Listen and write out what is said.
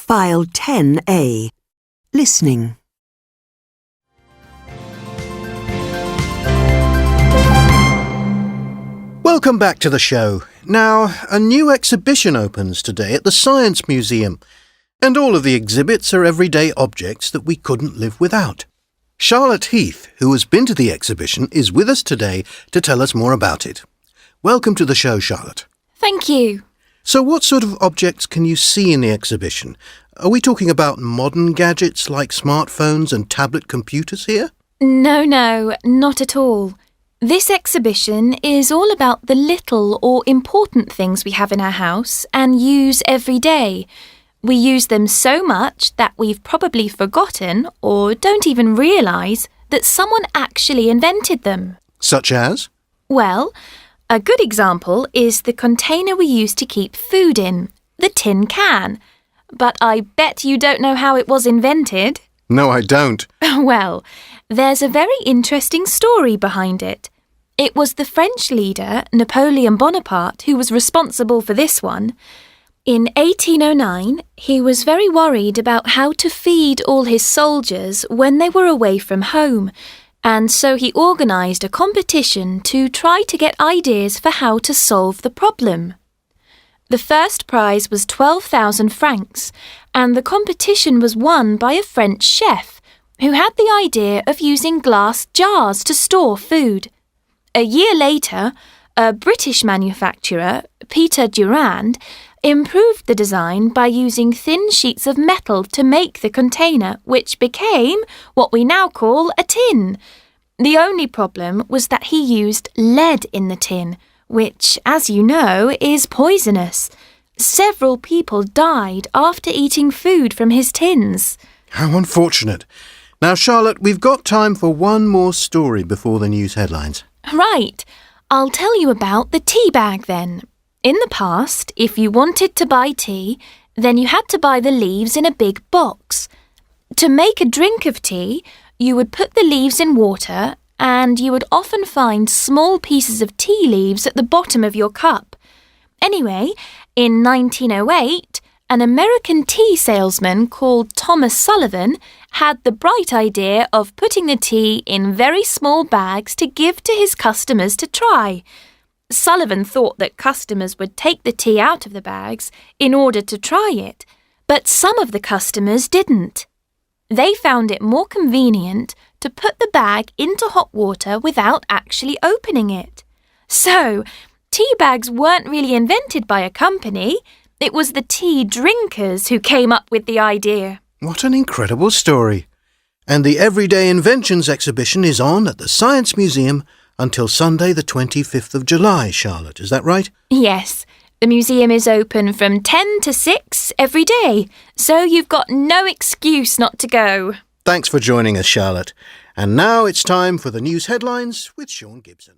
File 10A. Listening. Welcome back to the show. Now, a new exhibition opens today at the Science Museum, and all of the exhibits are everyday objects that we couldn't live without. Charlotte Heath, who has been to the exhibition, is with us today to tell us more about it. Welcome to the show, Charlotte. Thank you. So what sort of objects can you see in the exhibition? Are we talking about modern gadgets like smartphones and tablet computers here? No, not at all. This exhibition is all about the little or important things we have in our house and use every day. We use them so much that we've probably forgotten or don't even realise that someone actually invented them. Such as? Well, a good example is the container we use to keep food in, the tin can. But I bet you don't know how it was invented. No, I don't. Well, there's a very interesting story behind it. It was the French leader, Napoleon Bonaparte, who was responsible for this one. In 1809, he was very worried about how to feed all his soldiers when they were away from home, and so he organised a competition to try to get ideas for how to solve the problem. The first prize was 12,000 francs, and the competition was won by a French chef who had the idea of using glass jars to store food. A year later, a British manufacturer, Peter Durand, improved the design by using thin sheets of metal to make the container, which became what we now call a tin. The only problem was that he used lead in the tin, which, as you know, is poisonous. Several people died after eating food from his tins. How unfortunate. Now, Charlotte, we've got time for one more story before the news headlines. Right. I'll tell you about the tea bag then. In the past, if you wanted to buy tea, then you had to buy the leaves in a big box. To make a drink of tea, you would put the leaves in water, and you would often find small pieces of tea leaves at the bottom of your cup. Anyway, in 1908, an American tea salesman called Thomas Sullivan had the bright idea of putting the tea in very small bags to give to his customers to try. Sullivan thought that customers would take the tea out of the bags in order to try it, but some of the customers didn't. They found it more convenient to put the bag into hot water without actually opening it. So, tea bags weren't really invented by a company. It was the tea drinkers who came up with the idea. What an incredible story. And the Everyday Inventions exhibition is on at the Science Museum until Sunday the 25th of July, Charlotte. Is that right? Yes. The museum is open from 10 to 6 every day, so you've got no excuse not to go. Thanks for joining us, Charlotte. And now it's time for the news headlines with Sean Gibson.